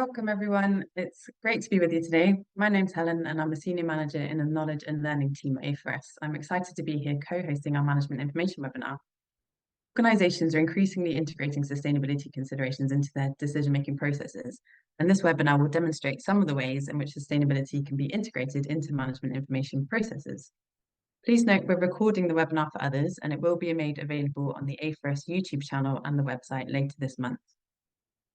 Welcome, everyone. It's great to be with you today. My name's Helen, and I'm a senior manager in the knowledge and learning team at A4S. I'm excited to be here co-hosting our management information webinar. Organizations are increasingly integrating sustainability considerations into their decision-making processes, and this webinar will demonstrate some of the ways in which sustainability can be integrated into management information processes. Please note we're recording the webinar for others, and it will be made available on the A4S YouTube channel and the website later this month.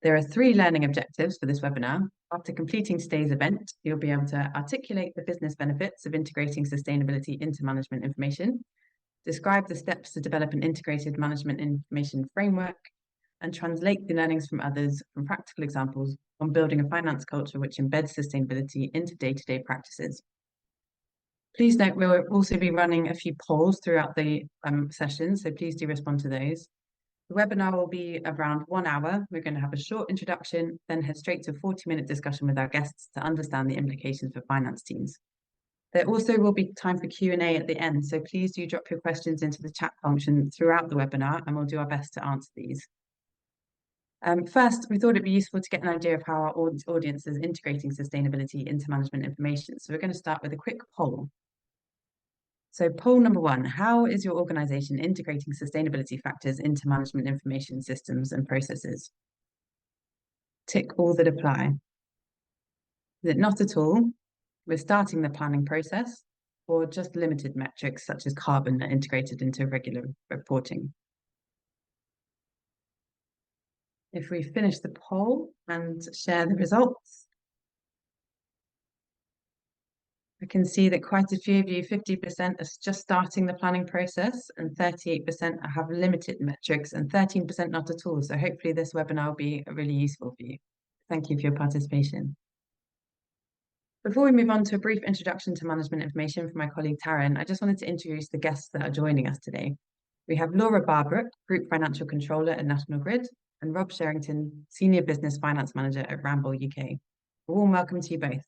There are 3 learning objectives for this webinar. After completing today's event, you'll be able to articulate the business benefits of integrating sustainability into management information, describe the steps to develop an integrated management information framework, and translate the learnings from others from practical examples on building a finance culture which embeds sustainability into day-to-day practices. Please note we'll also be running a few polls throughout the session, so please do respond to those. The webinar will be around 1 hour. We're going to have a short introduction, then head straight to a 40-minute discussion with our guests to understand the implications for finance teams. There also will be time for Q&A at the end, so please do drop your questions into the chat function throughout the webinar, and we'll do our best to answer these. First, we thought it'd be useful to get an idea of how our audience is integrating sustainability into management information. So we're going to start with a quick poll. So poll number 1, how is your organization integrating sustainability factors into management information systems and processes? Tick all that apply. Is it not at all? We're starting the planning process, or just limited metrics such as carbon are integrated into regular reporting? If we finish the poll and share the results, I can see that quite a few of you, 50% are just starting the planning process, and 38% have limited metrics, and 13% not at all. So hopefully this webinar will be really useful for you. Thank you for your participation. Before we move on to a brief introduction to management information from my colleague Taryn, I just wanted to introduce the guests that are joining us today. We have Laura Barbrook, Group Financial Controller at National Grid, and Rob Sherrington, Senior Business Finance Manager at Ramboll UK. A warm welcome to you both.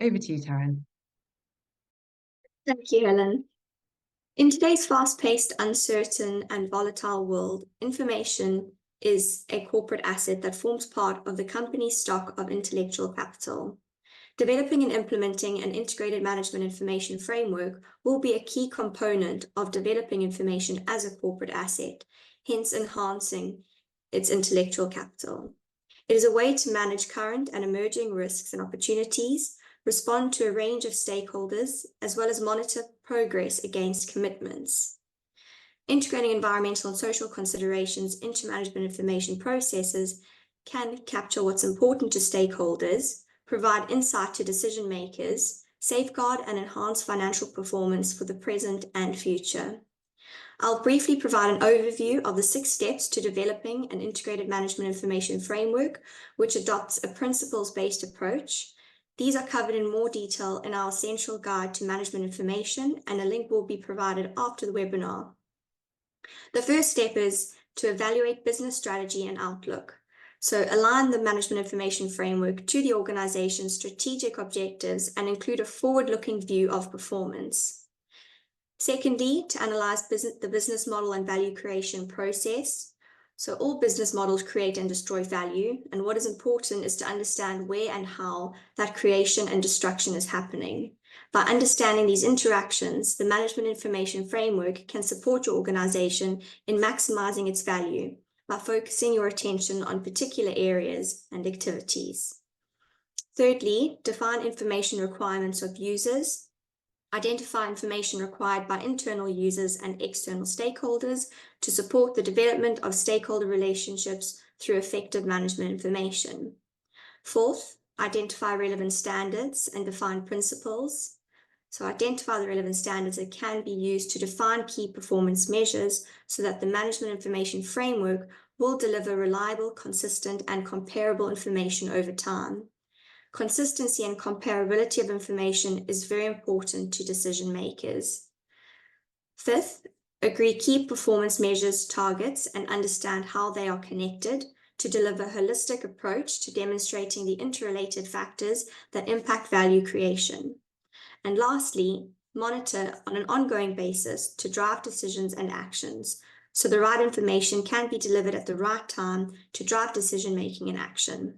Over to you, Taryn. Thank you, Helen. In today's fast-paced, uncertain, and volatile world, information is a corporate asset that forms part of the company's stock of intellectual capital. Developing and implementing an integrated management information framework will be a key component of developing information as a corporate asset, hence enhancing its intellectual capital. It is a way to manage current and emerging risks and opportunities, respond to a range of stakeholders, as well as monitor progress against commitments. Integrating environmental and social considerations into management information processes can capture what's important to stakeholders, provide insight to decision makers, safeguard and enhance financial performance for the present and future. I'll briefly provide an overview of the 6 steps to developing an integrated management information framework, which adopts a principles-based approach. These are covered in more detail in our essential guide to management information, and a link will be provided after the webinar. The first step is to evaluate business strategy and outlook. So align the management information framework to the organization's strategic objectives and include a forward-looking view of performance. Secondly, to analyze the business model and value creation process. So all business models create and destroy value, and what is important is to understand where and how that creation and destruction is happening. By understanding these interactions, the management information framework can support your organization in maximizing its value by focusing your attention on particular areas and activities. Thirdly, define information requirements of users. Identify information required by internal users and external stakeholders to support the development of stakeholder relationships through effective management information. Fourth, identify relevant standards and define principles. So identify the relevant standards that can be used to define key performance measures so that the management information framework will deliver reliable, consistent, and comparable information over time. Consistency and comparability of information is very important to decision makers. Fifth, agree key performance measures, targets, and understand how they are connected to deliver a holistic approach to demonstrating the interrelated factors that impact value creation. And lastly, monitor on an ongoing basis to drive decisions and actions so the right information can be delivered at the right time to drive decision making and action.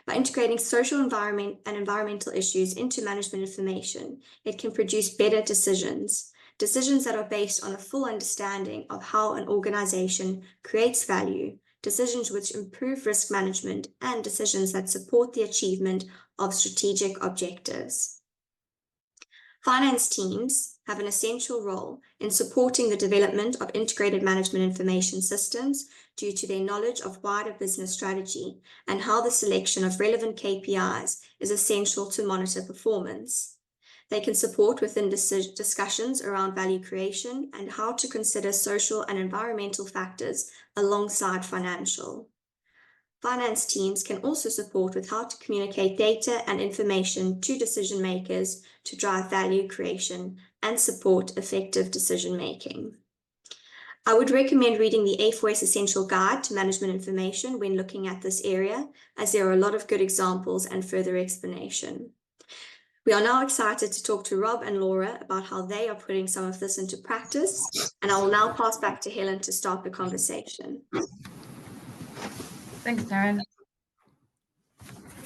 By integrating social environment and environmental issues into management information, it can produce better decisions that are based on a full understanding of how an organization creates value, decisions which improve risk management, and decisions that support the achievement of strategic objectives. Finance teams have an essential role in supporting the development of integrated management information systems due to their knowledge of wider business strategy and how the selection of relevant KPIs is essential to monitor performance. They can support within discussions around value creation and how to consider social and environmental factors alongside financial. Finance teams can also support with how to communicate data and information to decision makers to drive value creation and support effective decision making. I would recommend reading the A4S Essential Guide to Management Information when looking at this area, as there are a lot of good examples and further explanation. We are now excited to talk to Rob and Laura about how they are putting some of this into practice, and I will now pass back to Helen to start the conversation. Thanks, Taryn.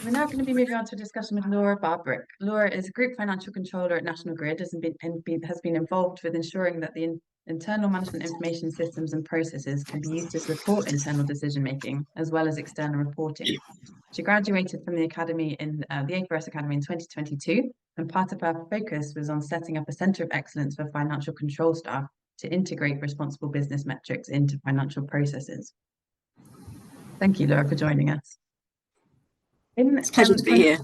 We're now going to be moving on to a discussion with Laura Barbrook. Laura is Group Financial Controller at National Grid and has been involved with ensuring that the internal management information systems and processes can be used to support internal decision-making as well as external reporting. She graduated from the Academy in the A4S Academy in 2022, and part of her focus was on setting up a Centre of Excellence for financial control staff to integrate responsible business metrics into financial processes. Thank you, Laura, for joining us. It's a pleasure to be here.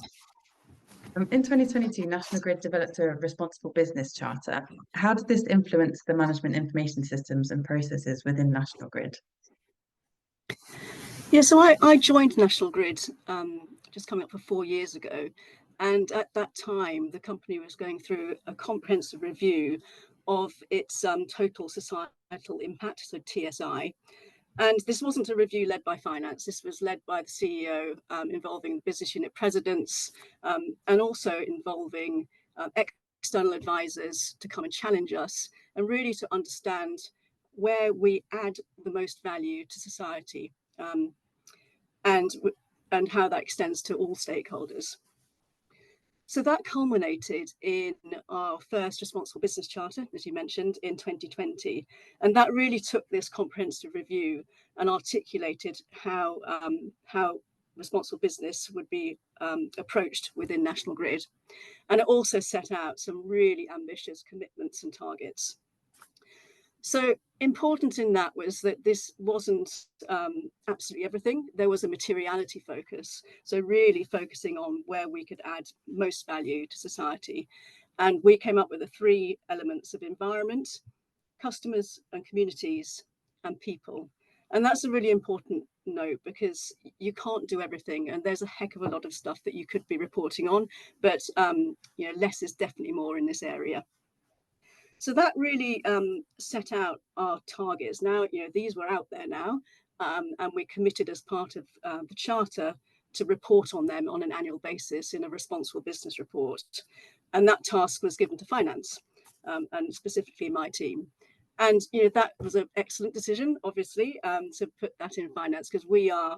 In 2022, National Grid developed a responsible business charter. How did this influence the management information systems and processes within National Grid? Yeah, so I joined National Grid just coming up for 4 years ago. And at that time, the company was going through a comprehensive review of its total societal impact, so TSI. And this wasn't a review led by finance. This was led by the CEO, involving business unit presidents, and also involving external advisors to come and challenge us and really to understand where we add the most value to society, and how that extends to all stakeholders. So that culminated in our first Responsible Business Charter, as you mentioned, in 2020. And that really took this comprehensive review and articulated how responsible business would be approached within National Grid. And it also set out some really ambitious commitments and targets. So important in that was that this wasn't absolutely everything. There was a materiality focus. So really focusing on where we could add most value to society. And we came up with the 3 elements of environment, customers and communities, and people. And that's a really important note because you can't do everything. And there's a heck of a lot of stuff that you could be reporting on, but less is definitely more in this area. So that really set out our targets. Now, these were out there now, and we committed as part of the charter to report on them on an annual basis in a responsible business report. And that task was given to finance, and specifically my team. And that was an excellent decision, obviously, to put that in finance, because we are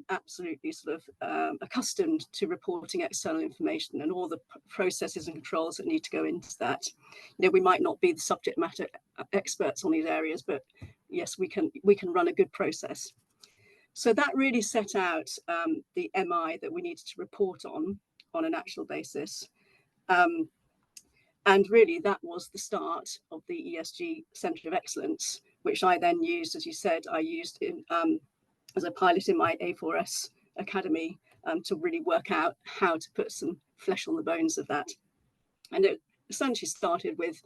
absolutely sort of accustomed to reporting external information and all the processes and controls that need to go into that. We might not be the subject matter experts on these areas, but yes, we can run a good process. So that really set out the MI that we needed to report on an actual basis. And really that was the start of the ESG Centre of Excellence, which I then used, as you said, I used in as a pilot in my A4S Academy to really work out how to put some flesh on the bones of that. And it essentially started with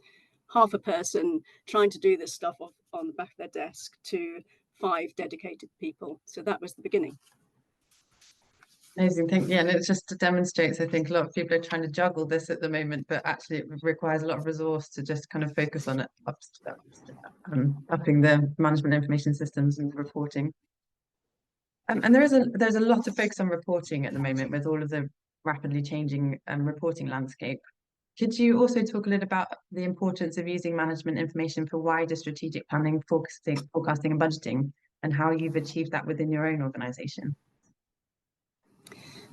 half a person trying to do this stuff on the back of their desk to 5 dedicated people. So that was the beginning. Amazing, thank you. Yeah, and it just demonstrates, I think, a lot of people are trying to juggle this at the moment, but actually it requires a lot of resource to just kind of focus on it, upping the management information systems and reporting. And there's a lot of focus on reporting at the moment with all of the rapidly changing reporting landscape. Could you also talk a little about the importance of using management information for wider strategic planning, forecasting and budgeting, and how you've achieved that within your own organisation?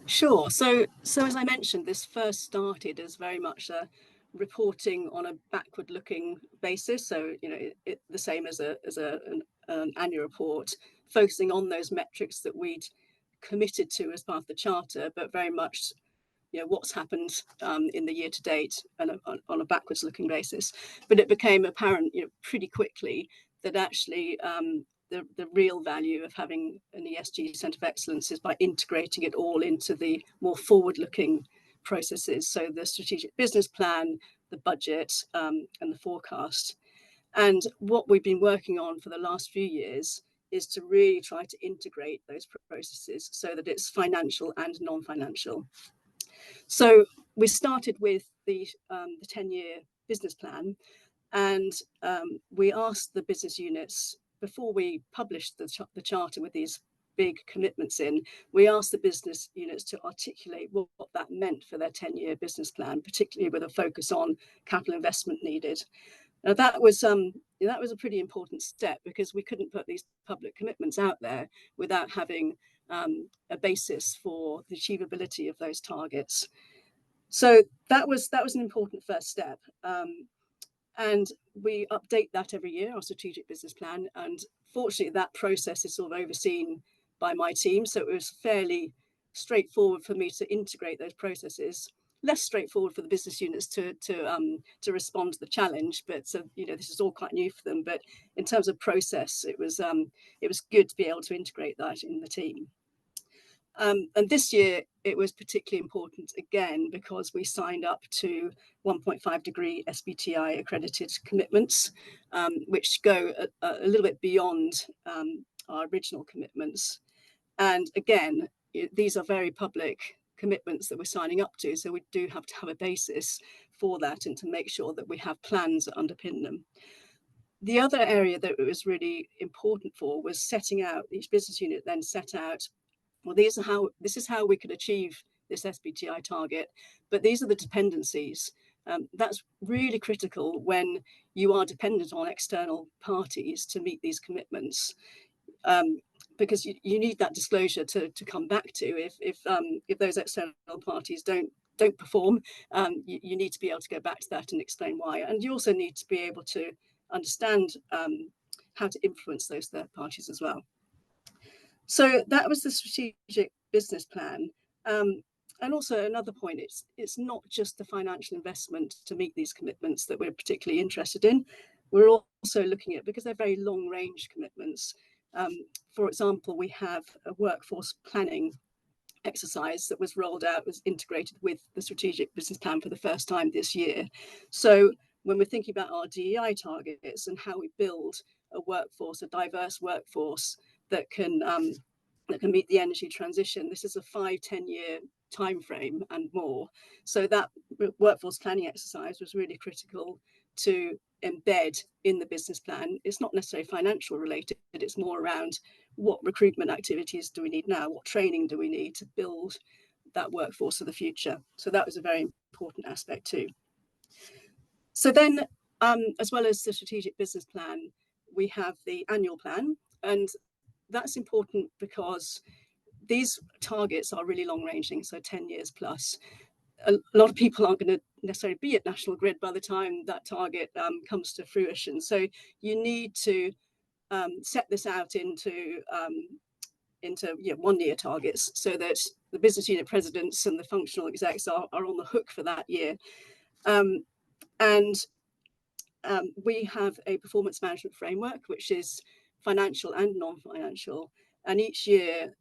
Sure. So as I mentioned, this first started as very much a reporting on a backward-looking basis. So the same as an annual report, focusing on those metrics that we'd committed to as part of the charter, but very much what's happened in the year to date and on a backwards looking basis. But it became apparent pretty quickly that actually the real value of having an ESG Centre of Excellence is by integrating it all into the more forward looking processes. So the strategic business plan, the budget and the forecast. And what we've been working on for the last few years is to really try to integrate those processes so that it's financial and non-financial. So we started with the 10-year business plan, and we asked the business units, before we published the charter with these big commitments in, we asked the business units to articulate what that meant for their 10-year business plan, particularly with a focus on capital investment needed. Now that was a pretty important step, because we couldn't put these public commitments out there without having a basis for the achievability of those targets. So that was an important first step. And we update that every year, our strategic business plan. And fortunately, that process is sort of overseen by my team. So it was fairly straightforward for me to integrate those processes. Less straightforward for the business units to respond to the challenge. But so this is all quite new for them. But in terms of process, it was good to be able to integrate that in the team. And this year it was particularly important again because we signed up to 1.5 degree SBTi accredited commitments, which go a little bit beyond our original commitments. And again, these are very public commitments that we're signing up to, so we do have to have a basis for that and to make sure that we have plans that underpin them. The other area that it was really important for was setting out, each business unit then set out, well, this is how we could achieve this SBTi target, but these are the dependencies. That's really critical when you are dependent on external parties to meet these commitments, because you need that disclosure to come back to. If those external parties don't perform, you need to be able to go back to that and explain why. And you also need to be able to understand how to influence those third parties as well. So that was the strategic business plan. And also another point, it's not just the financial investment to meet these commitments that we're particularly interested in. We're also looking at, because they're very long range commitments, for example, we have a workforce planning exercise that was rolled out, was integrated with the strategic business plan for the first time this year. So when we're thinking about our DEI targets and how we build a workforce, a diverse workforce that can meet the energy transition, this is a 5-10 year time frame and more. So that workforce planning exercise was really critical to embed in the business plan. It's not necessarily financial related, it's more around what recruitment activities do we need now, what training do we need to build that workforce of the future. So that was a very important aspect too. So then, as well as the strategic business plan, we have the annual plan, and that's important because these targets are really long ranging, so 10 years plus. A lot of people aren't going to necessarily be at National Grid by the time that target comes to fruition. So you need to set this out into 1 year targets so that the business unit presidents and the functional execs are on the hook for that year. We have a performance management framework, which is financial and non-financial. And each year,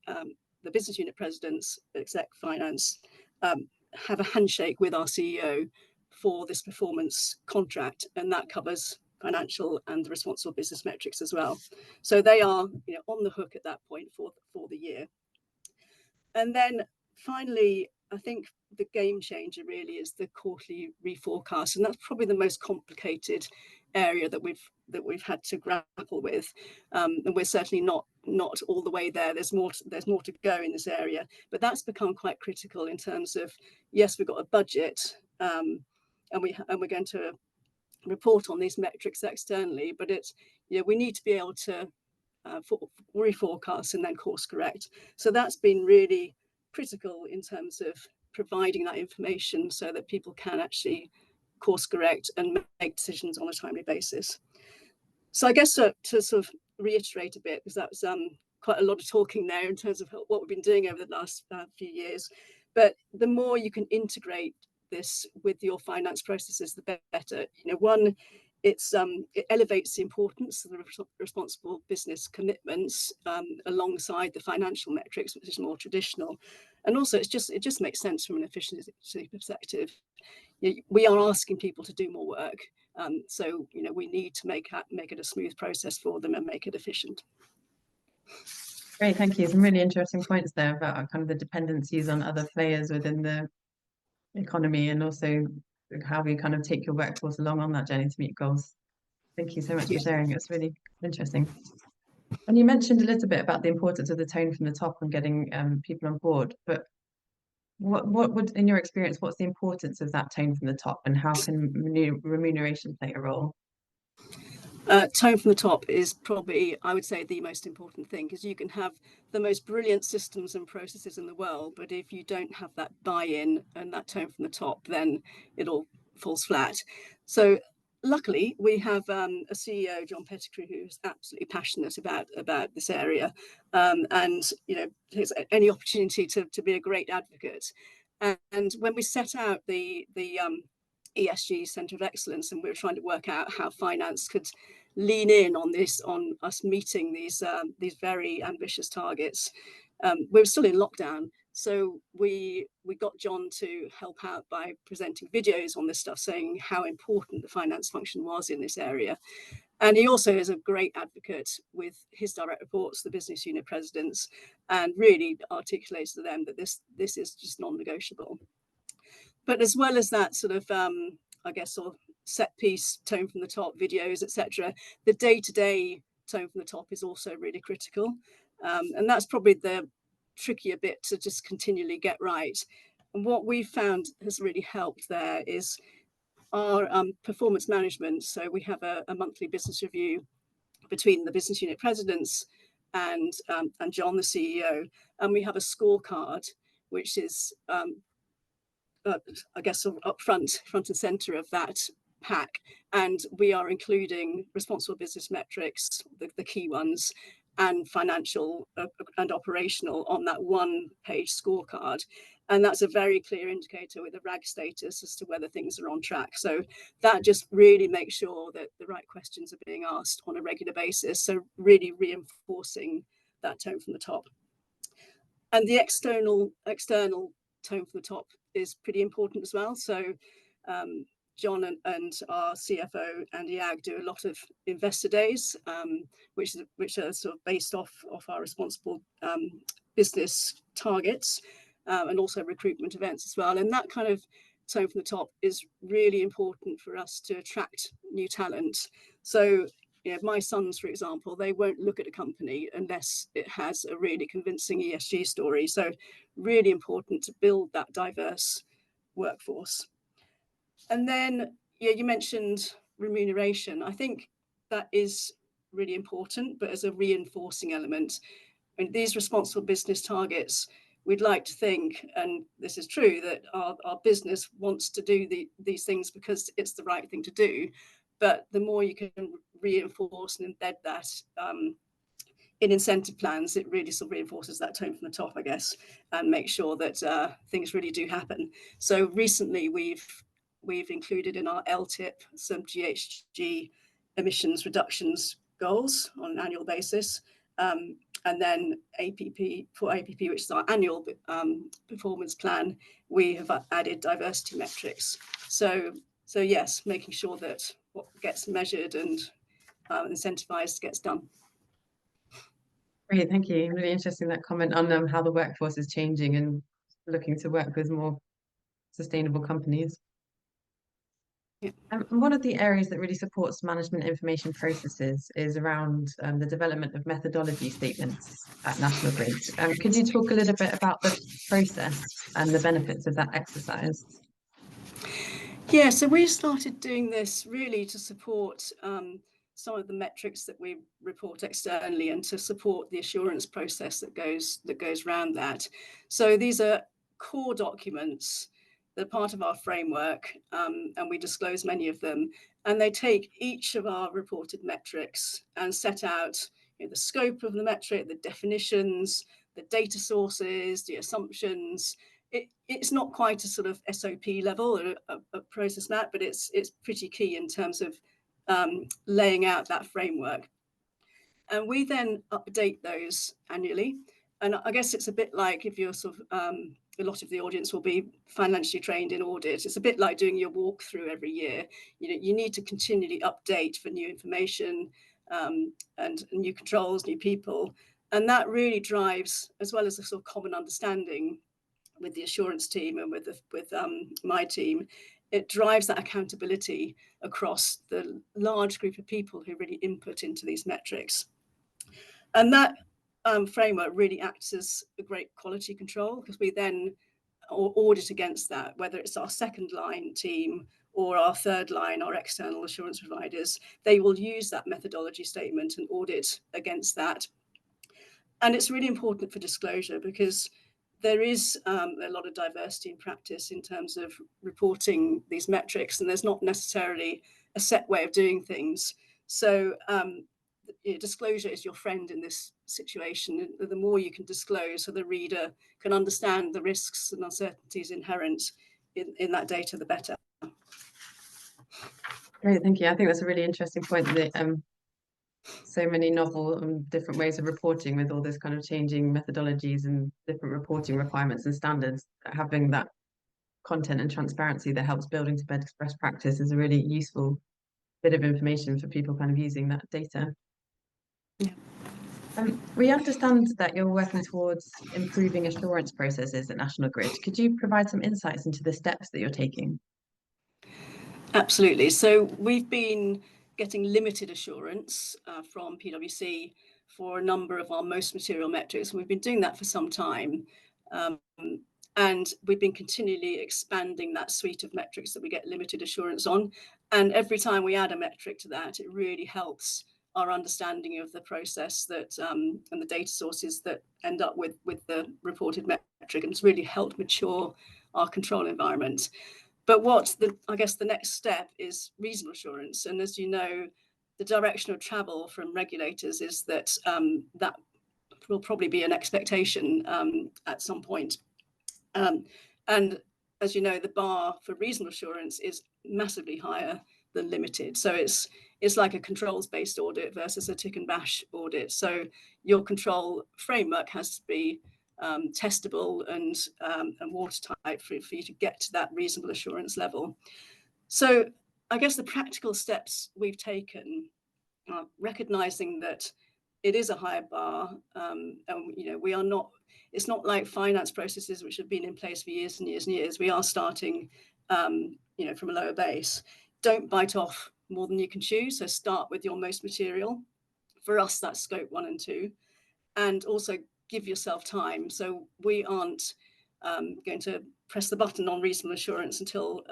the business unit presidents, exec finance, have a handshake with our CEO for this performance contract, and that covers financial and the responsible business metrics as well. So they are on the hook at that point for the year. And then finally, I think the game changer really is the quarterly reforecast, and that's probably the most complicated area that we've had to grapple with. And we're certainly not all the way there. There's more to go in this area, but that's become quite critical in terms of, yes, we've got a budget, and we're going to report on these metrics externally, but we need to be able to reforecast and then course correct. So that's been really critical in terms of providing that information so that people can actually course correct and make decisions on a timely basis. So I guess to sort of reiterate a bit, because that was quite a lot of talking there in terms of what we've been doing over the last few years, but the more you can integrate this with your finance processes, the better. You know, one, it elevates the importance of the responsible business commitments alongside the financial metrics, which is more traditional, and also it just makes sense from an efficiency perspective. We are asking people to do more work, so you know, we need to make it a smooth process for them and make it efficient. Great, thank you. Some really interesting points there about kind of the dependencies on other players within the economy, and also how we kind of take your workforce along on that journey to meet goals. Thank you so much for sharing. It's really interesting. And you mentioned a little bit about the importance of the tone from the top and getting people on board, but what would, in your experience, what's the importance of that tone from the top, and how can remuneration play a role? Tone from the top is probably, I would say, the most important thing, because you can have the most brilliant systems and processes in the world, but if you don't have that buy-in and that tone from the top, then it all falls flat. So luckily, we have a CEO, John Pettigrew, who's absolutely passionate about this area, and you know, takes any opportunity to be a great advocate. And when we set out the ESG Centre of Excellence, and we were trying to work out how finance could lean in on this, on us meeting these very ambitious targets. We were still in lockdown, so we got John to help out by presenting videos on this stuff, saying how important the finance function was in this area. And he also is a great advocate with his direct reports, the business unit presidents, and really articulates to them that this is just non-negotiable. But as well as that sort of, I guess, sort of set piece tone from the top, videos, etc., the day-to-day tone from the top is also really critical. And that's probably the trickier bit to just continually get right. And what we've found has really helped there is our performance management. So we have a monthly business review between the business unit presidents and John, the CEO, and we have a scorecard, which is I guess up front and center of that pack, and we are including responsible business metrics, the key ones, and financial and operational on that one-page scorecard. And that's a very clear indicator with a RAG status as to whether things are on track. So that just really makes sure that the right questions are being asked on a regular basis. So really reinforcing that tone from the top. And the external tone from the top is pretty important as well. So John and our CFO Andy Agg do a lot of investor days, which are sort of based off our responsible business targets, and also recruitment events as well. And that kind of tone from the top is really important for us to attract new talent. So you know, my sons, for example, they won't look at a company unless it has a really convincing ESG story. So really important to build that diverse workforce. And then, yeah, you mentioned remuneration. I think that is really important, but as a reinforcing element. And these responsible business targets, we'd like to think, and this is true, that our business wants to do these things because it's the right thing to do. But the more you can reinforce and embed that in incentive plans, it really sort of reinforces that tone from the top, I guess, and make sure that things really do happen. So recently we've included in our LTIP some GHG emissions reductions goals on an annual basis. And then for APP, which is our annual performance plan, we have added diversity metrics. So yes, making sure that what gets measured and incentivized gets done. Great, thank you. Really interesting, that comment on how the workforce is changing and looking to work with more sustainable companies. Yeah. One of the areas that really supports management information processes is around the development of methodology statements at National Grid. Could you talk a little bit about the process and the benefits of that exercise? Yeah, so we started doing this really to support some of the metrics that we report externally and to support the assurance process that goes around that. So these are core documents. They're part of our framework, and we disclose many of them. And they take each of our reported metrics and set out the scope of the metric, the definitions, the data sources, the assumptions. It's not quite a sort of SOP level or a process map, but it's pretty key in terms of laying out that framework. And we then update those annually. And I guess it's a bit like, if you're sort of, a lot of the audience will be financially trained in audit. It's a bit like doing your walkthrough every year. You need to continually update for new information and new controls, new people. And that really drives, as well as a sort of common understanding with the assurance team and with my team, it drives that accountability across the large group of people who really input into these metrics. And that framework really acts as a great quality control, because we then audit against that, whether it's our second line team or our third line, our external assurance providers. They will use that methodology statement and audit against that. And it's really important for disclosure, because there is a lot of diversity in practice in terms of reporting these metrics, and there's not necessarily a set way of doing things. So disclosure is your friend in this situation. The more you can disclose, so the reader can understand the risks and uncertainties inherent in that data, the better. Great, thank you. I think that's a really interesting point, that so many novel and different ways of reporting, with all this kind of changing methodologies and different reporting requirements and standards. Having that content and transparency that helps building to best practice is a really useful bit of information for people kind of using that data. Yeah. We understand that you're working towards improving assurance processes at National Grid. Could you provide some insights into the steps that you're taking? Absolutely. So we've been getting limited assurance from PwC for a number of our most material metrics. We've been doing that for some time. And we've been continually expanding that suite of metrics that we get limited assurance on. And every time we add a metric to that, it really helps our understanding of the process that and the data sources that end up with the reported metric, and it's really helped mature our control environment. But I guess the next step is reasonable assurance. And as you know, the direction of travel from regulators is that that will probably be an expectation at some point. And as you know, the bar for reasonable assurance is massively higher than limited. So it's like a controls-based audit versus a tick and bash audit. So your control framework has to be testable and watertight for you to get to that reasonable assurance level. So I guess the practical steps we've taken are recognizing that it is a higher bar, and we are not. It's not like finance processes which have been in place for years and years and years. We are starting, from a lower base. Don't bite off more than you can chew. So start with your most material. For us, that's scope 1 and 2, and also give yourself time. So we aren't going to press the button on reasonable assurance until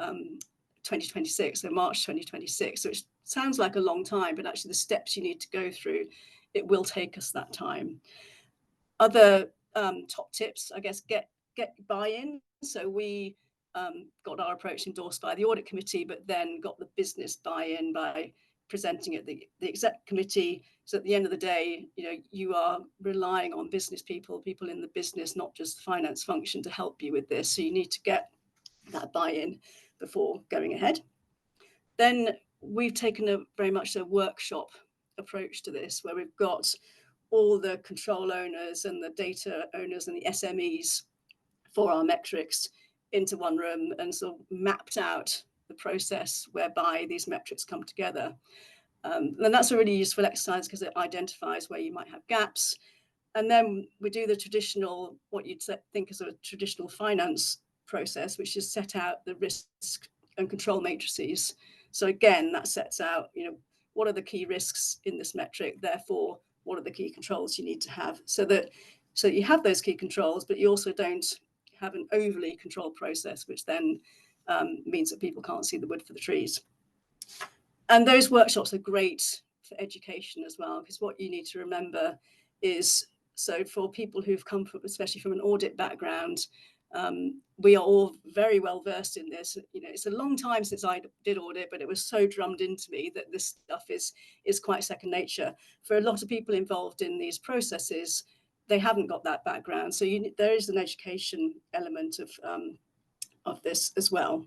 2026, so March 2026, which sounds like a long time, but actually the steps you need to go through, it will take us that time. Other top tips, I guess, get buy-in. So we got our approach endorsed by the audit committee, but then got the business buy-in by presenting at the exec committee. So at the end of the day, you are relying on business people in the business, not just the finance function, to help you with this. So you need to get that buy-in before going ahead. Then we've taken very much a workshop approach to this, where we've got all the control owners and the data owners and the SMEs for our metrics into one room, and sort of mapped out the process whereby these metrics come together. And that's a really useful exercise, because it identifies where you might have gaps. And then we do the traditional, what you'd think is a traditional finance process, which is set out the risk and control matrices. So again, that sets out, what are the key risks in this metric? Therefore, what are the key controls you need to have, so that you have those key controls, but you also don't have an overly controlled process, which then means that people can't see the wood for the trees. And those workshops are great for education as well, because what you need to remember is, so for people who've come from, especially from an audit background, we are all very well versed in this. You know, it's a long time since I did audit, but it was so drummed into me that this stuff is quite second nature. For a lot of people involved in these processes, they haven't got that background. So there is an education element of this as well.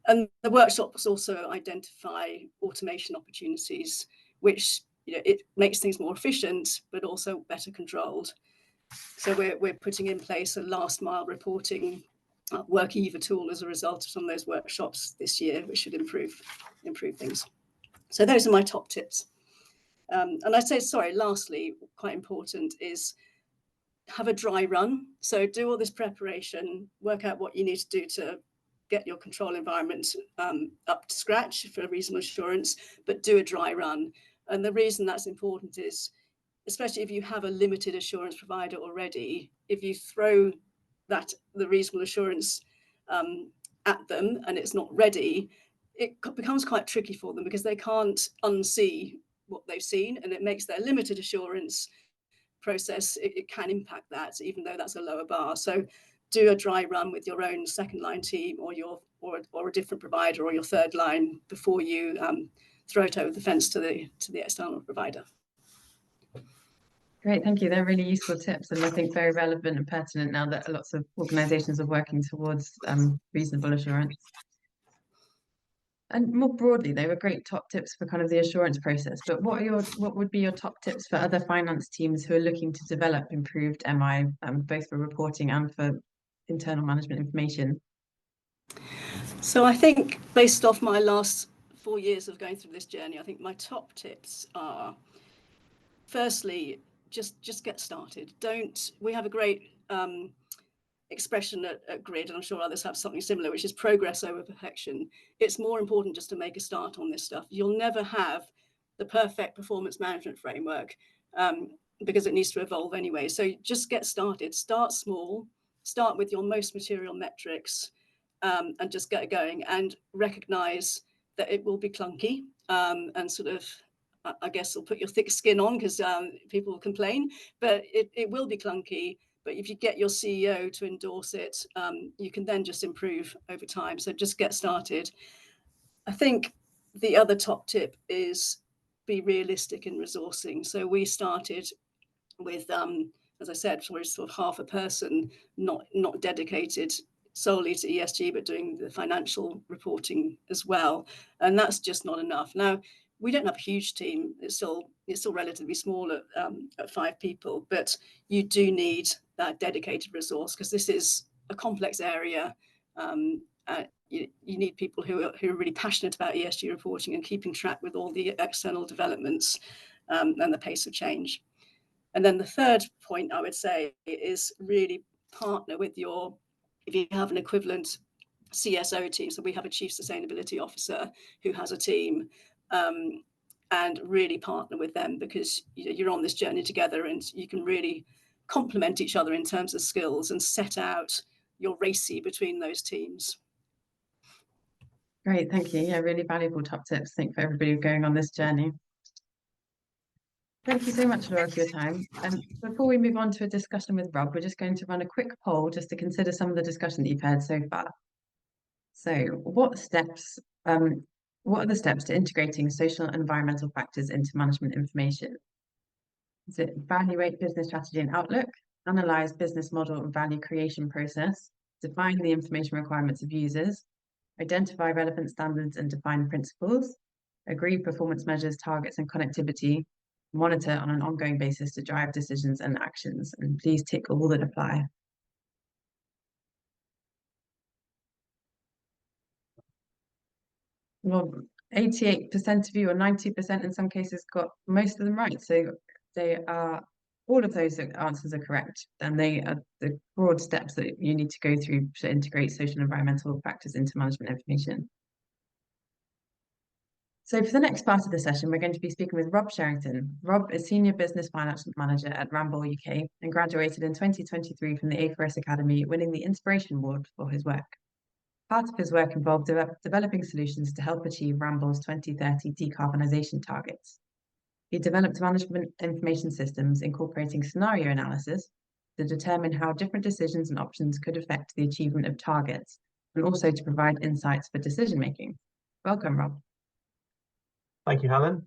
And the workshops also identify automation opportunities, which, you know, it makes things more efficient, but also better controlled. So we're putting in place a last mile reporting work-ever tool as a result of some of those workshops this year, which should improve things. So those are my top tips. And I'd say, sorry, lastly, quite important is have a dry run. So do all this preparation, work out what you need to do to get your control environment up to scratch for reasonable assurance, but do a dry run. And the reason that's important is, especially if you have a limited assurance provider already, if you throw the reasonable assurance at them and it's not ready, it becomes quite tricky for them because they can't unsee what they've seen, and it makes their limited assurance process, it can impact that, even though that's a lower bar. So do a dry run with your own second line team or a different provider or your third line before you throw it over the fence to the external provider. Great, thank you. They're really useful tips, and I think very relevant and pertinent now that lots of organisations are working towards reasonable assurance. And more broadly, they were great top tips for kind of the assurance process. But what would be your top tips for other finance teams who are looking to develop improved MI, both for reporting and for internal management information? So I think, based off my last 4 years of going through this journey, I think my top tips are, firstly, just get started. We have a great expression at Grid, and I'm sure others have something similar, which is progress over perfection. It's more important just to make a start on this stuff. You'll never have the perfect performance management framework because it needs to evolve anyway. So just get started. Start small. Start with your most material metrics and just get going, and recognize that it will be clunky and sort of, I guess, it'll put your thick skin on because people will complain, but it will be clunky. But if you get your CEO to endorse it, you can then just improve over time. So just get started. I think the other top tip is be realistic in resourcing. So we started with, as I said, we're sort of half a person, not dedicated solely to ESG, but doing the financial reporting as well. And that's just not enough. Now, we don't have a huge team. It's still relatively small at 5 people, but you do need that dedicated resource because this is a complex area. You need people who are really passionate about ESG reporting and keeping track with all the external developments and the pace of change. And then the third point I would say is really partner with if you have an equivalent CSO team, so we have a Chief Sustainability Officer who has a team, and really partner with them because you're on this journey together and you can really complement each other in terms of skills and set out your RACI between those teams. Great, thank you. Yeah, really valuable top tips. Thank you for everybody going on this journey. Thank you so much, Laura, for your time. Before we move on to a discussion with Rob, we're just going to run a quick poll just to consider some of the discussion that you've heard so far. So what are the steps to integrating social and environmental factors into management information? Is it evaluate business strategy and outlook, analyze business model and value creation process, define the information requirements of users, identify relevant standards and define principles, agree performance measures, targets and connectivity, monitor on an ongoing basis to drive decisions and actions, and please tick all that apply. Well, 88% of you, or 90% in some cases, got most of them right. So all of those answers are correct, and they are the broad steps that you need to go through to integrate social and environmental factors into management information. So for the next part of the session, we're going to be speaking with Rob Sherrington. Rob is Senior Business Finance Manager at Ramboll UK and graduated in 2023 from the A4S Academy, winning the Inspiration Award for his work. Part of his work involved developing solutions to help achieve Ramboll's 2030 decarbonisation targets. He developed management information systems incorporating scenario analysis to determine how different decisions and options could affect the achievement of targets, and also to provide insights for decision making. Welcome, Rob. Thank you, Helen.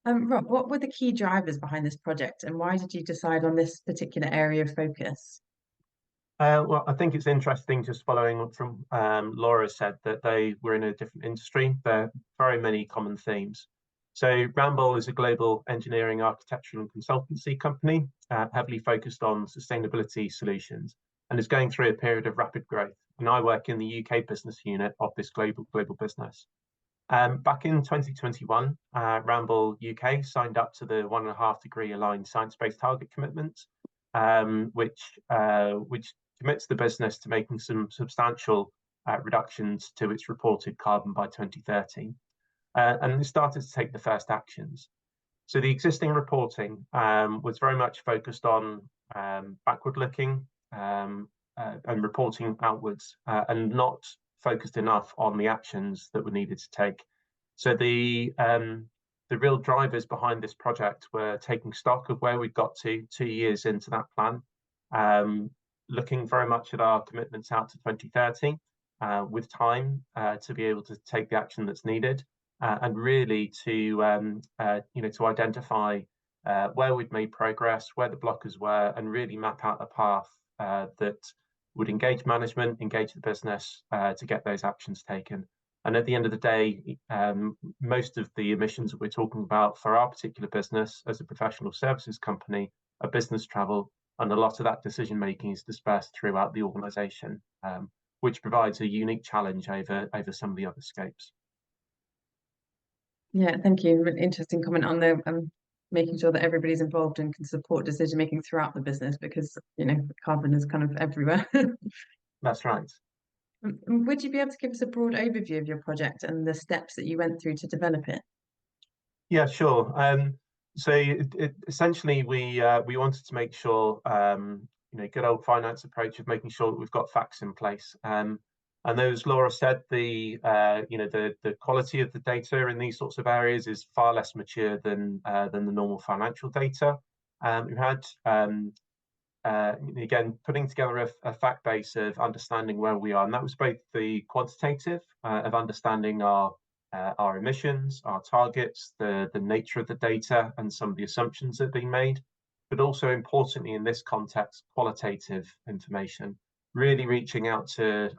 Rob, what were the key drivers behind this project, and why did you decide on this particular area of focus? Well, I think it's interesting, just following from Laura said, that they were in a different industry. There are very many common themes. So Ramboll is a global engineering, architecture and consultancy company, heavily focused on sustainability solutions, and is going through a period of rapid growth. And I work in the UK business unit of this global business. Back in 2021, Ramboll UK signed up to the 1.5 degree aligned science-based target commitment, which commits the business to making some substantial reductions to its reported carbon by 2030. And it started to take the first actions. So the existing reporting was very much focused on backward looking and reporting outwards, and not focused enough on the actions that were needed to take. So the real drivers behind this project were taking stock of where we got to 2 years into that plan, looking very much at our commitments out to 2030 with time to be able to take the action that's needed, and really to to identify where we'd made progress, where the blockers were, and really map out a path that would engage management, engage the business to get those actions taken. And at the end of the day, most of the emissions that we're talking about for our particular business as a professional services company are business travel, and a lot of that decision making is dispersed throughout the organisation, which provides a unique challenge over some of the other scopes. Yeah, thank you. Really interesting comment on the making sure that everybody's involved and can support decision making throughout the business, because carbon is kind of everywhere. That's right. Would you be able to give us a broad overview of your project and the steps that you went through to develop it? Yeah, sure. So essentially, we wanted to make sure, good old finance approach of making sure that we've got facts in place. And as Laura said, the quality of the data in these sorts of areas is far less mature than the normal financial data. We had again putting together a fact base of understanding where we are, and that was both the quantitative of understanding our emissions, our targets, the nature of the data, and some of the assumptions that have been made, but also importantly in this context, qualitative information, really reaching out to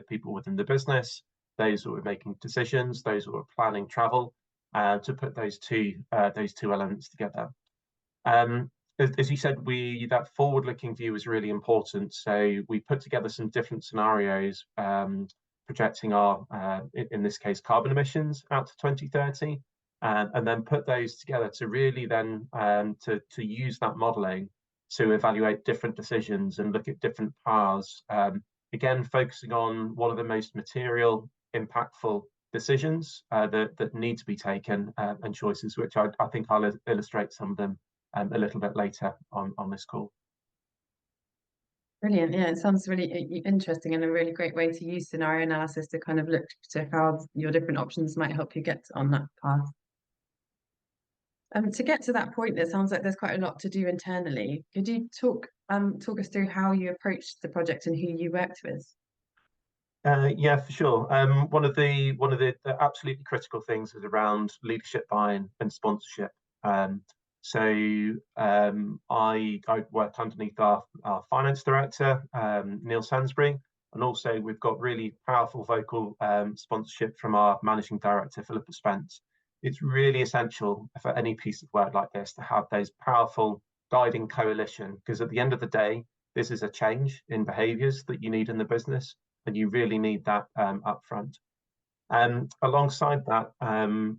people within the business, those who were making decisions, those who were planning travel, to put those two elements together. As you said, that forward-looking view is really important. So we put together some different scenarios, projecting our, in this case, carbon emissions out to 2030, and then put those together to really then to use that modelling to evaluate different decisions and look at different paths. Again, focusing on what are the most material, impactful decisions that need to be taken, and choices, which I think I'll illustrate some of them a little bit later on this call. Brilliant. Yeah, it sounds really interesting and a really great way to use scenario analysis to kind of look to how your different options might help you get on that path. To get to that point, it sounds like there's quite a lot to do internally. Could you talk us through how you approached the project and who you worked with? Yeah, for sure. One of the absolutely critical things is around leadership buy-in and sponsorship. So I work underneath our finance director, Neil Sansbury, and also we've got really powerful vocal sponsorship from our managing director, Philippa Spence. It's really essential for any piece of work like this to have those powerful guiding coalition, because at the end of the day, this is a change in behaviours that you need in the business, and you really need that up front. Alongside that,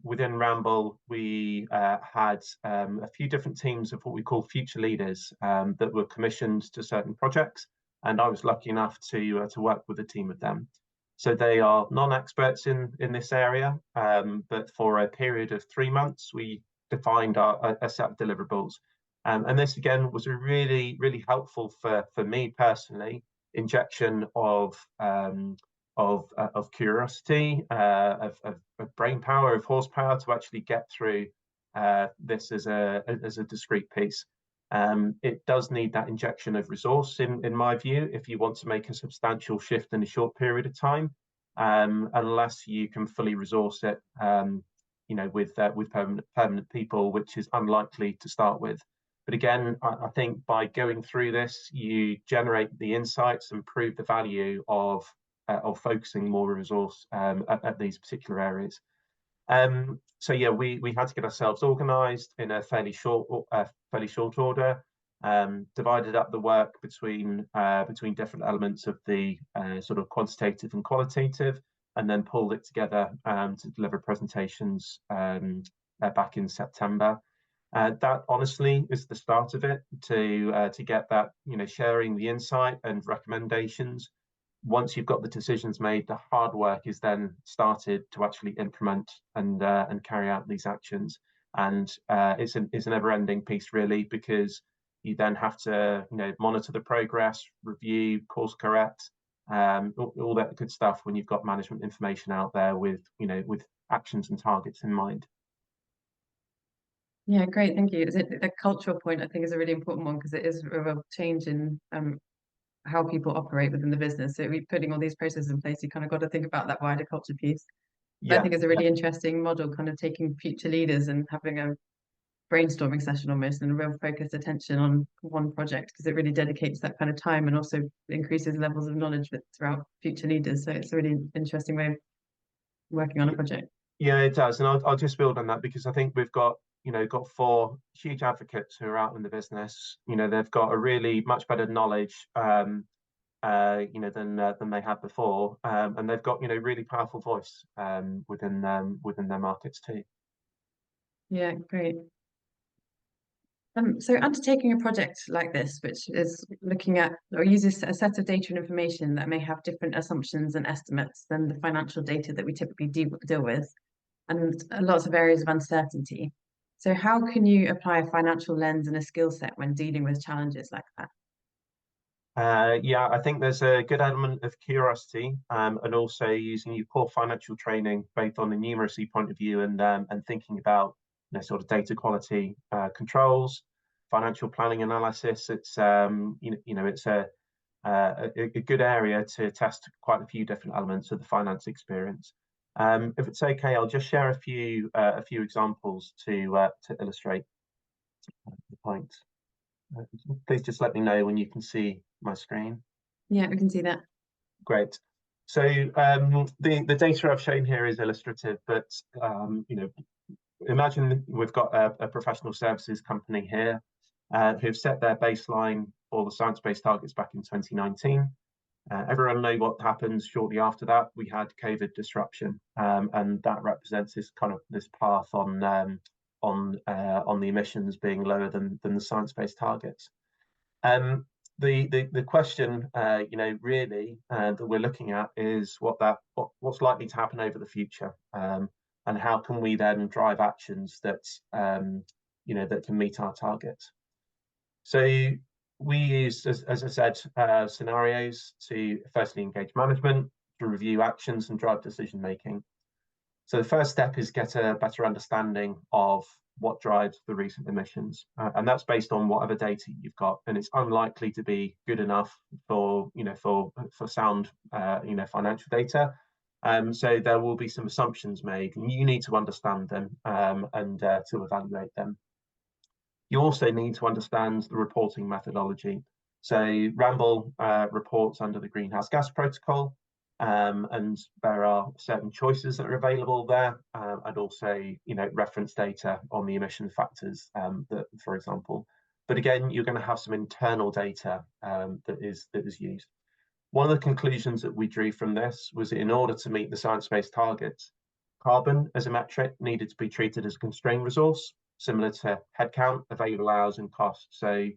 within Ramboll, we had a few different teams of what we call future leaders that were commissioned to certain projects, and I was lucky enough to work with a team of them. So they are non-experts in this area, but for a period of 3 months, we defined a set of deliverables. And this again was a really, really helpful for me personally injection of of curiosity, of brain power, of horsepower to actually get through this as a discrete piece. It does need that injection of resource, in my view, if you want to make a substantial shift in a short period of time, unless you can fully resource it, with permanent people, which is unlikely to start with. But again, I think by going through this, you generate the insights and prove the value of focusing more resource at these particular areas. So yeah, we had to get ourselves organised in a fairly short order, divided up the work between different elements of the sort of quantitative and qualitative, and then pulled it together to deliver presentations back in September. That honestly is the start of it, to get that, sharing the insight and recommendations. Once you've got the decisions made, the hard work is then started to actually implement and carry out these actions. And it's a never-ending piece, really, because you then have to monitor the progress, review, course correct, all that good stuff when you've got management information out there with actions and targets in mind. Yeah, great, thank you. The cultural point, I think, is a really important one, because it is a real change in how people operate within the business. So we're putting all these processes in place. You kind of got to think about that wider culture piece. But I think it's a really interesting model, kind of taking future leaders and having a brainstorming session almost, and a real focused attention on one project, because it really dedicates that kind of time and also increases levels of knowledge throughout future leaders. So it's a really interesting way of working on a project. Yeah, it does. And I'll just build on that, because I think we've got 4 huge advocates who are out in the business. They've got a really much better knowledge than they had before, and they've got really powerful voice within their markets too. Yeah, great. So undertaking a project like this, which is looking at or uses a set of data and information that may have different assumptions and estimates than the financial data that we typically deal with, and lots of areas of uncertainty. So how can you apply a financial lens and a skill set when dealing with challenges like that? Yeah, I think there's a good element of curiosity, and also using your core financial training both on the numeracy point of view and thinking about sort of data quality controls, financial planning analysis. It's it's a good area to test quite a few different elements of the finance experience. If it's okay, I'll just share a few examples to illustrate the point. Please just let me know when you can see my screen. Yeah, we can see that. Great. So the data I've shown here is illustrative, but imagine we've got a professional services company here who've set their baseline for the science-based targets back in 2019. Everyone knows what happens shortly after that. We had COVID disruption, and that represents this path on the emissions being lower than the science-based targets. The question, really that we're looking at is what's likely to happen over the future, and how can we then drive actions that that can meet our targets. So we use, as I said, scenarios to firstly engage management, to review actions and drive decision making. So the first step is get a better understanding of what drives the recent emissions, and that's based on whatever data you've got, and it's unlikely to be good enough for sound financial data. So there will be some assumptions made, and you need to understand them and to evaluate them. You also need to understand the reporting methodology. So Ramboll reports under the Greenhouse Gas Protocol, and there are certain choices that are available there, and also reference data on the emission factors, for example. But again, you're going to have some internal data that is used. One of the conclusions that we drew from this was that in order to meet the science-based targets, carbon as a metric needed to be treated as a constrained resource, similar to headcount, available hours, and cost. So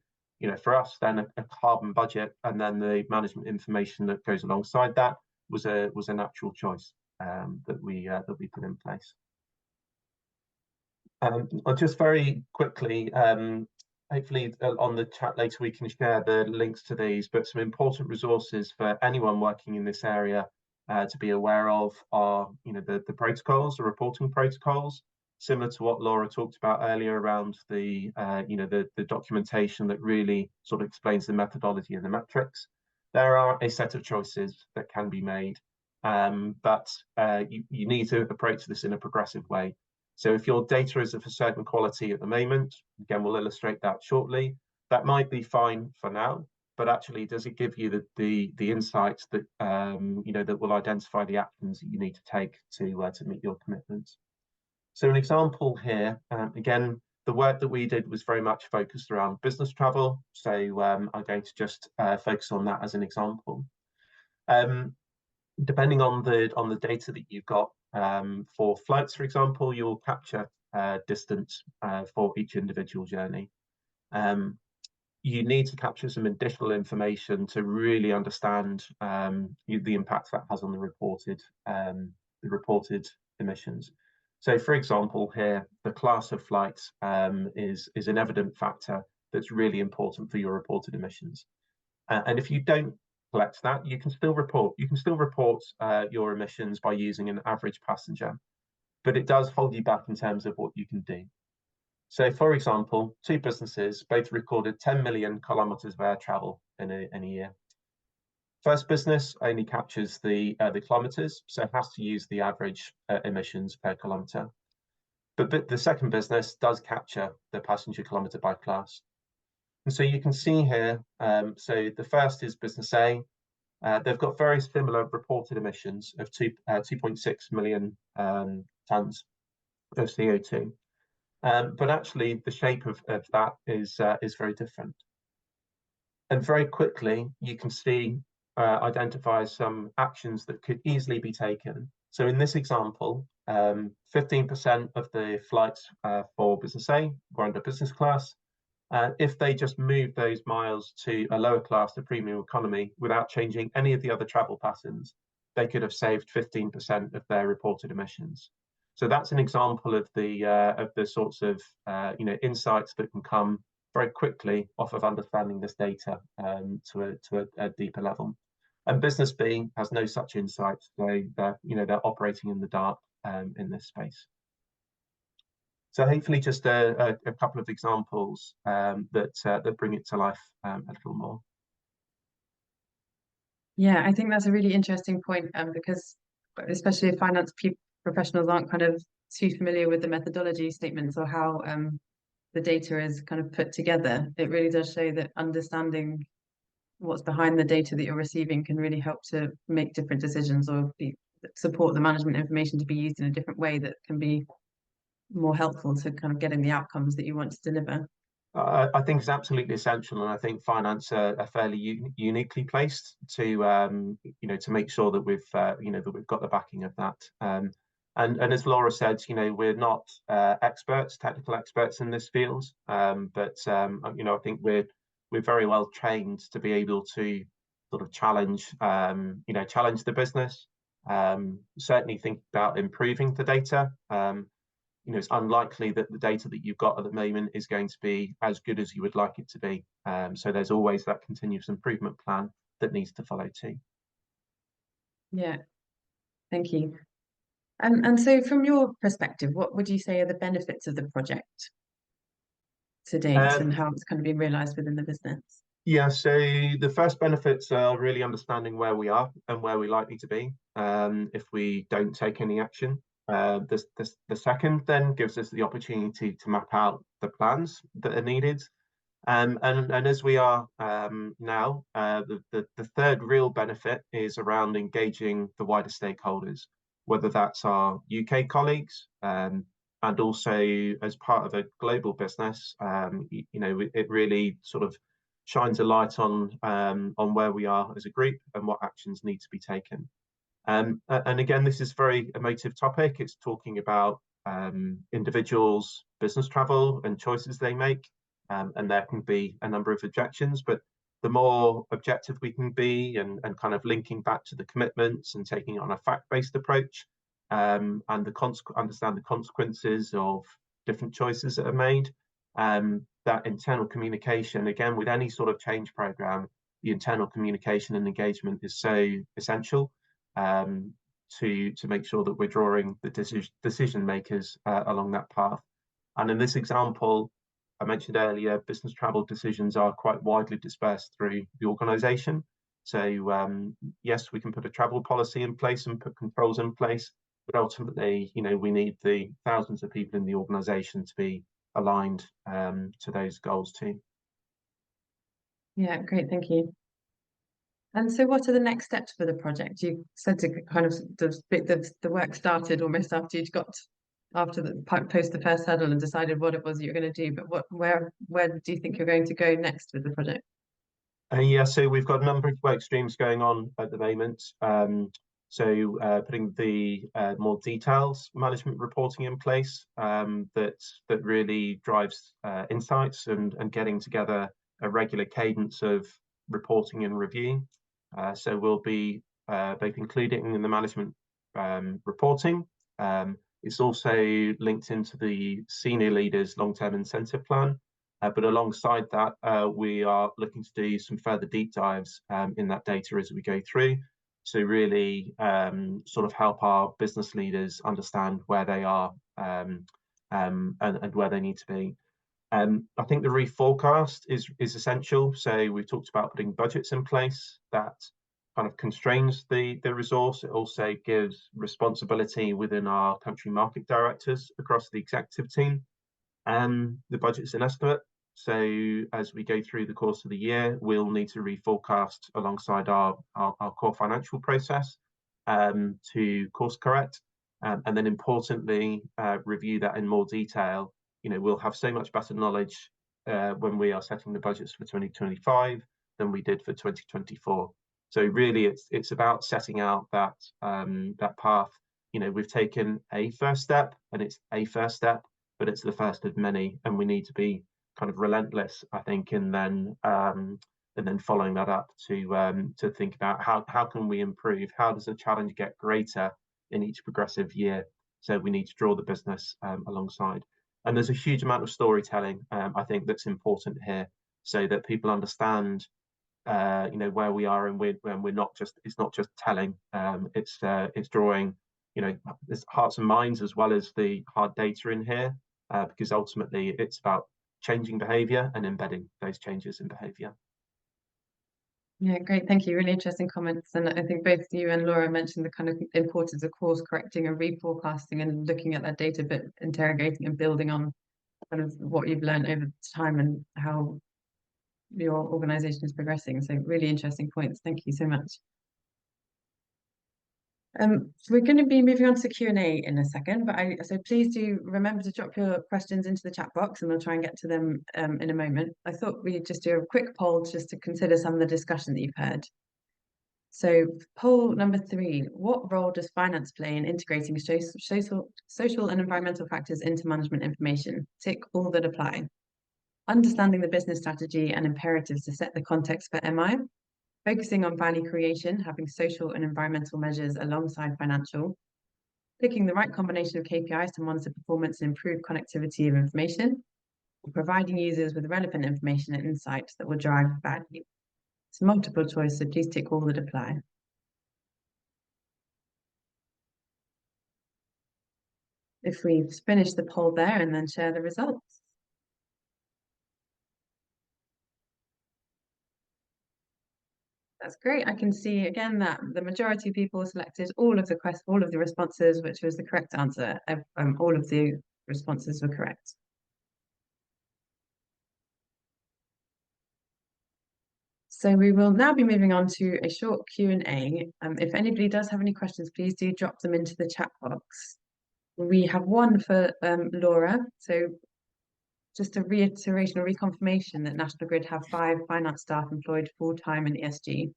for us, then a carbon budget and then the management information that goes alongside that was a natural choice that we put in place. I'll just very quickly, hopefully on the chat later we can share the links to these, but some important resources for anyone working in this area to be aware of are, the protocols, the reporting protocols, similar to what Laura talked about earlier around the documentation that really sort of explains the methodology and the metrics. There are a set of choices that can be made, but you need to approach this in a progressive way. So if your data is of a certain quality at the moment, again, we'll illustrate that shortly, that might be fine for now, but actually, does it give you the insights that that will identify the actions that you need to take to meet your commitments? So an example here, again, the work that we did was very much focused around business travel. So I'm going to just focus on that as an example. Depending on the data that you've got for flights, for example, you'll capture distance for each individual journey. You need to capture some additional information to really understand the impact that has on the reported emissions. So, for example, here the class of flights is an evident factor that's really important for your reported emissions. And if you don't collect that, you can still report. You can still report your emissions by using an average passenger, but it does hold you back in terms of what you can do. So, for example, two businesses both recorded 10 million kilometers of air travel in a year. First business only captures the kilometers, so it has to use the average emissions per kilometer. But the second business does capture the passenger kilometer by class. And so you can see here, so the first is business A. They've got very similar reported emissions of 2.6 million tons of CO2. But actually, the shape of that is very different. And very quickly, you can see, identify some actions that could easily be taken. So in this example, 15% of the flights for business A were under business class. If they just moved those miles to a lower class, the premium economy, without changing any of the other travel patterns, they could have saved 15% of their reported emissions. So that's an example of the sorts of insights that can come very quickly off of understanding this data to a deeper level. And business B has no such insights, so they're operating in the dark in this space. So hopefully just a couple of examples that bring it to life a little more. Yeah, I think that's a really interesting point, because especially if finance professionals aren't kind of too familiar with the methodology statements or how the data is kind of put together, it really does show that understanding what's behind the data that you're receiving can really help to make different decisions or support the management information to be used in a different way that can be more helpful to kind of getting the outcomes that you want to deliver. I think it's absolutely essential, and I think finance are fairly uniquely placed to to make sure that we've that we've got the backing of that. And as Laura said, we're not technical experts in this field, but I think we're very well trained to be able to sort of challenge the business. Certainly think about improving the data. It's unlikely that the data that you've got at the moment is going to be as good as you would like it to be. So there's always that continuous improvement plan that needs to follow too. Yeah, thank you. And so from your perspective, what would you say are the benefits of the project to date and how it's kind of been realised within the business? Yeah, so the first benefits are really understanding where we are and where we're likely to be if we don't take any action. The second then gives us the opportunity to map out the plans that are needed. And as we are now, the third real benefit is around engaging the wider stakeholders, whether that's our UK colleagues and also as part of a global business. It really sort of shines a light on where we are as a group and what actions need to be taken. And again, this is a very emotive topic. It's talking about individuals' business travel and choices they make. And there can be a number of objections, but the more objective we can be and kind of linking back to the commitments and taking on a fact-based approach and understand the consequences of different choices that are made, that internal communication, again, with any sort of change program, the internal communication and engagement is so essential. to make sure that we're drawing the decision makers along that path. And in this example, I mentioned earlier, business travel decisions are quite widely dispersed through the organisation. So yes, we can put a travel policy in place and put controls in place, but ultimately, we need the thousands of people in the organisation to be aligned to those goals too. Yeah, great, thank you. And so what are the next steps for the project? You said to kind of the work started almost after you'd got after the post the first hurdle and decided what it was you were going to do, but where do you think you're going to go next with the project? Yeah, so we've got a number of work streams going on at the moment. Putting the more details management reporting in place that really drives insights and getting together a regular cadence of reporting and review. So we'll be both including in the management reporting. It's also linked into the senior leaders' long-term incentive plan. But alongside that, we are looking to do some further deep dives in that data as we go through, to really sort of help our business leaders understand where they are and where they need to be. I think the reforecast is essential. So we've talked about putting budgets in place that kind of constrains the resource. It also gives responsibility within our country market directors across the executive team. The budget's an estimate. So as we go through the course of the year, we'll need to reforecast alongside our core financial process to course correct. And then importantly, review that in more detail. We'll have so much better knowledge when we are setting the budgets for 2025 than we did for 2024. So really, it's about setting out that path. We've taken a first step, and it's a first step, but it's the first of many, and we need to be kind of relentless, I think, and then following that up to think about how can we improve? How does the challenge get greater in each progressive year? So we need to draw the business alongside. And there's a huge amount of storytelling, I think, that's important here, so that people understand, where we are, and we're not just, it's not just telling, it's drawing, there's hearts and minds as well as the hard data in here, because ultimately it's about changing behaviour and embedding those changes in behaviour. Yeah, great, thank you. Really interesting comments. And I think both you and Laura mentioned the kind of importance of course correcting and reforecasting and looking at that data, but interrogating and building on kind of what you've learned over time and how your organisation is progressing. So really interesting points. Thank you so much. So we're going to be moving on to Q&A in a second, but so please do remember to drop your questions into the chat box, and we'll try and get to them in a moment. I thought we'd just do a quick poll just to consider some of the discussion that you've heard. So poll number 3, what role does finance play in integrating social and environmental factors into management information? Tick all that apply. Understanding the business strategy and imperatives to set the context for MI. Focusing on value creation, having social and environmental measures alongside financial. Picking the right combination of KPIs to monitor performance and improve connectivity of information. Providing users with relevant information and insights that will drive value. It's multiple choice, so please tick all that apply. If we finish the poll there and then share the results. That's great. I can see again that the majority of people selected all of the responses, which was the correct answer. All of the responses were correct. So we will now be moving on to a short Q&A. If anybody does have any questions, please do drop them into the chat box. We have one for Laura. So just a reiteration or reconfirmation that National Grid have 5 finance staff employed full-time in ESG,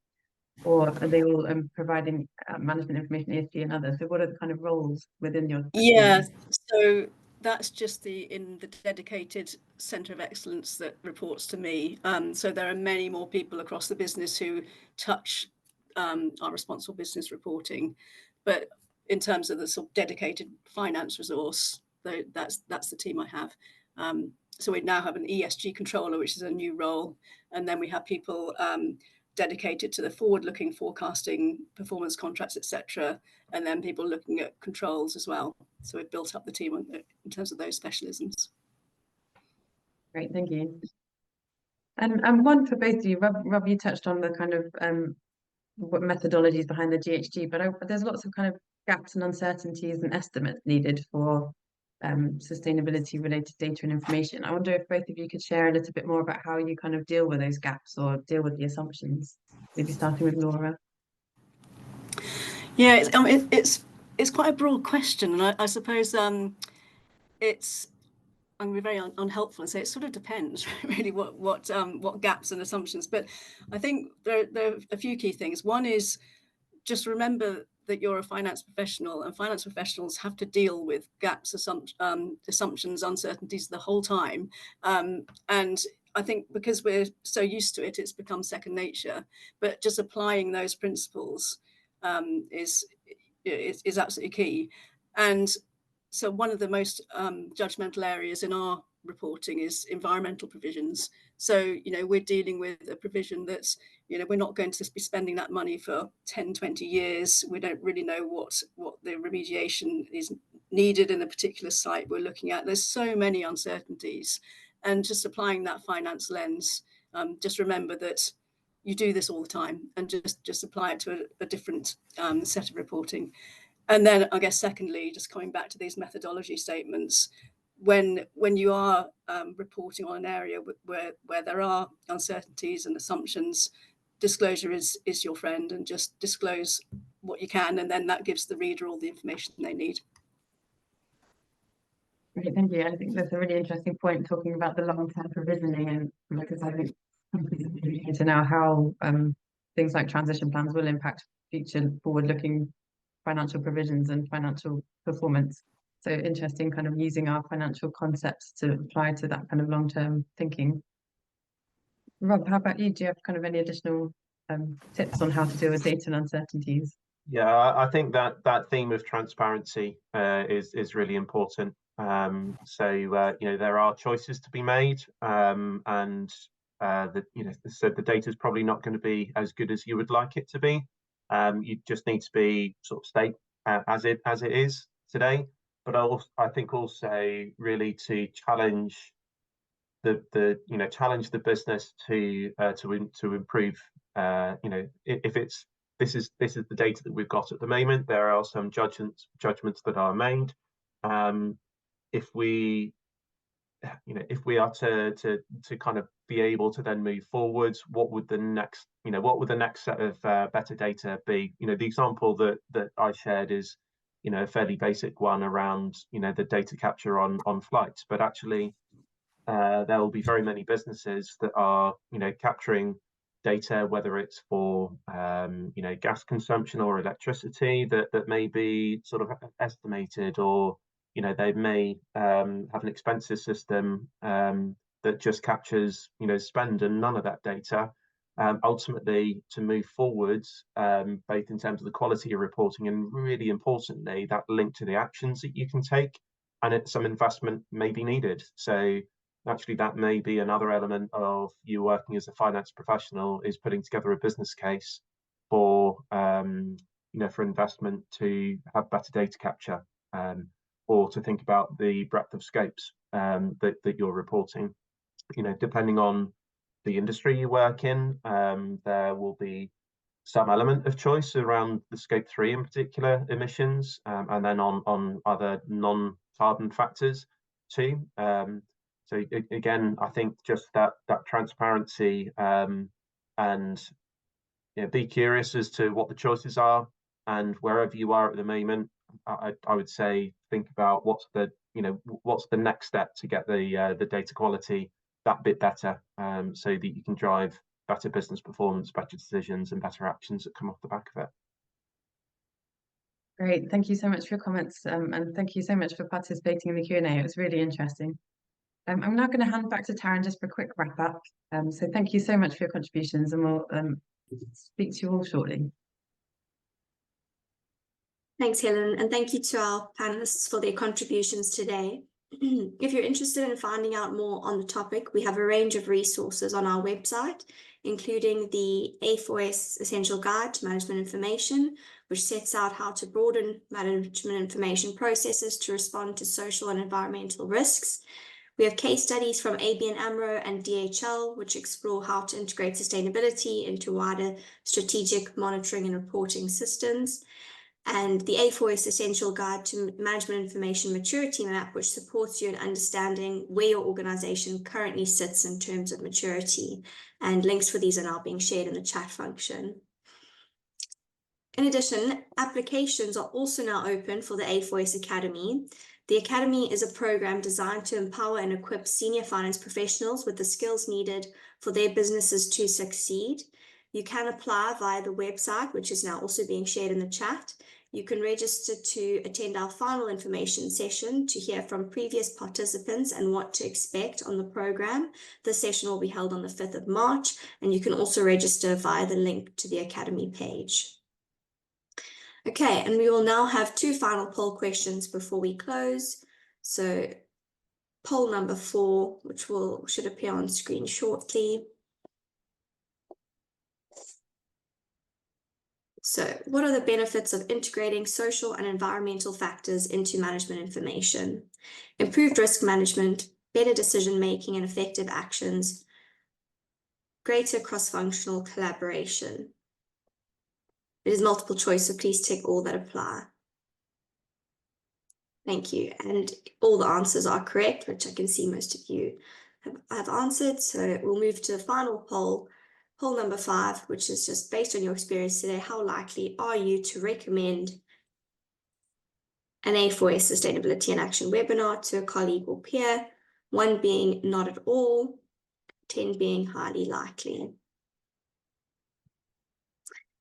or are they all providing management information, ESG and others? So what are the kind of roles within your team? Yeah, so that's just in the dedicated Centre of Excellence that reports to me. So there are many more people across the business who touch our responsible business reporting, but in terms of the sort of dedicated finance resource, that's the team I have. So we now have an ESG controller, which is a new role, and then we have people dedicated to the forward-looking forecasting, performance contracts, etc., and then people looking at controls as well. So we've built up the team in terms of those specialisms. Great, thank you. And one for both of you. Rob, you touched on the kind of what methodologies behind the GHG, but there's lots of kind of gaps and uncertainties and estimates needed for sustainability related data and information. I wonder if both of you could share a little bit more about how you kind of deal with those gaps or deal with the assumptions. Maybe starting with Laura. Yeah, it's quite a broad question, and I suppose it's, I'm going to be very unhelpful and say it sort of depends really what gaps and assumptions. But I think there are a few key things. One is just remember that you're a finance professional, and finance professionals have to deal with gaps, assumptions, uncertainties the whole time. And I think because we're so used to it, it's become second nature. But just applying those principles is absolutely key. And so one of the most judgmental areas in our reporting is environmental provisions. So, we're dealing with a provision that's, we're not going to be spending that money for 10, 20 years. We don't really know what the remediation is needed in a particular site we're looking at. There's so many uncertainties. And just applying that finance lens, just remember that you do this all the time, and just apply it to a different set of reporting. And then I guess secondly, just coming back to these methodology statements, when you are reporting on an area where there are uncertainties and assumptions, disclosure is your friend, and just disclose what you can, and then that gives the reader all the information they need. Great, thank you. I think that's a really interesting point, talking about the long-term provisioning, and because I think companies are really keen to know how things like transition plans will impact future forward-looking financial provisions and financial performance. So interesting, kind of using our financial concepts to apply to that kind of long-term thinking. Rob, how about you? Do you have kind of any additional tips on how to deal with data and uncertainties? Yeah, I think that theme of transparency is really important. So there are choices to be made, and so the data is probably not going to be as good as you would like it to be. You just need to be sort of stay as it is today. But I think also really to challenge challenge the business to improve. If it's this is the data that we've got at the moment, there are some judgments that are made. If we are to kind of be able to then move forwards, what would the next set of better data be? The example that I shared is a fairly basic one around the data capture on flights, but actually there will be very many businesses that are capturing data, whether it's for gas consumption or electricity, that may be sort of estimated, or they may have an expenses system that just captures spend and none of that data. Ultimately, to move forwards, both in terms of the quality of reporting and really importantly that link to the actions that you can take, and some investment may be needed. So actually that may be another element of you working as a finance professional, is putting together a business case for for investment to have better data capture, or to think about the breadth of scopes that you're reporting. Depending on the industry you work in, there will be some element of choice around the scope 3 in particular emissions, and then on other non-carbon factors too. So again, I think just that transparency, and be curious as to what the choices are, and wherever you are at the moment, I would say think about what's the next step to get the data quality that bit better, so that you can drive better business performance, better decisions, and better actions that come off the back of it. Great, thank you so much for your comments, and thank you so much for participating in the Q&A. It was really interesting. I'm now going to hand back to Taryn just for a quick wrap up. So thank you so much for your contributions, and we'll speak to you all shortly. Thanks, Helen, and thank you to our panelists for their contributions today. If you're interested in finding out more on the topic, we have a range of resources on our website, including the A4S Essential Guide to Management Information, which sets out how to broaden management information processes to respond to social and environmental risks. We have case studies from ABN AMRO and DHL, which explore how to integrate sustainability into wider strategic monitoring and reporting systems. And the A4S Essential Guide to Management Information Maturity Map, which supports you in understanding where your organization currently sits in terms of maturity. And links for these are now being shared in the chat function. In addition, applications are also now open for the A4S Academy. The Academy is a program designed to empower and equip senior finance professionals with the skills needed for their businesses to succeed. You can apply via the website, which is now also being shared in the chat. You can register to attend our final information session to hear from previous participants and what to expect on the program. The session will be held on the 5th of March, and you can also register via the link to the Academy page. Okay, and we will now have 2 final poll questions before we close. So poll number 4, which should appear on screen shortly. So what are the benefits of integrating social and environmental factors into management information? Improved risk management, better decision-making and effective actions, greater cross-functional collaboration. It is multiple choice, so please tick all that apply. Thank you. And all the answers are correct, which I can see most of you have answered. So we'll move to the final poll, poll number 5, which is just based on your experience today. How likely are you to recommend an A4S Sustainability in Action webinar to a colleague or peer? 1 being not at all, 10 being highly likely.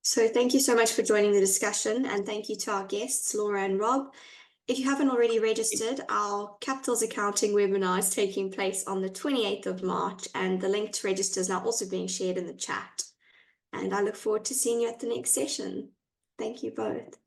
So thank you so much for joining the discussion, and thank you to our guests, Laura and Rob. If you haven't already registered, our Capitals Accounting webinar is taking place on the 28th of March, and the link to register is now also being shared in the chat. And I look forward to seeing you at the next session. Thank you both.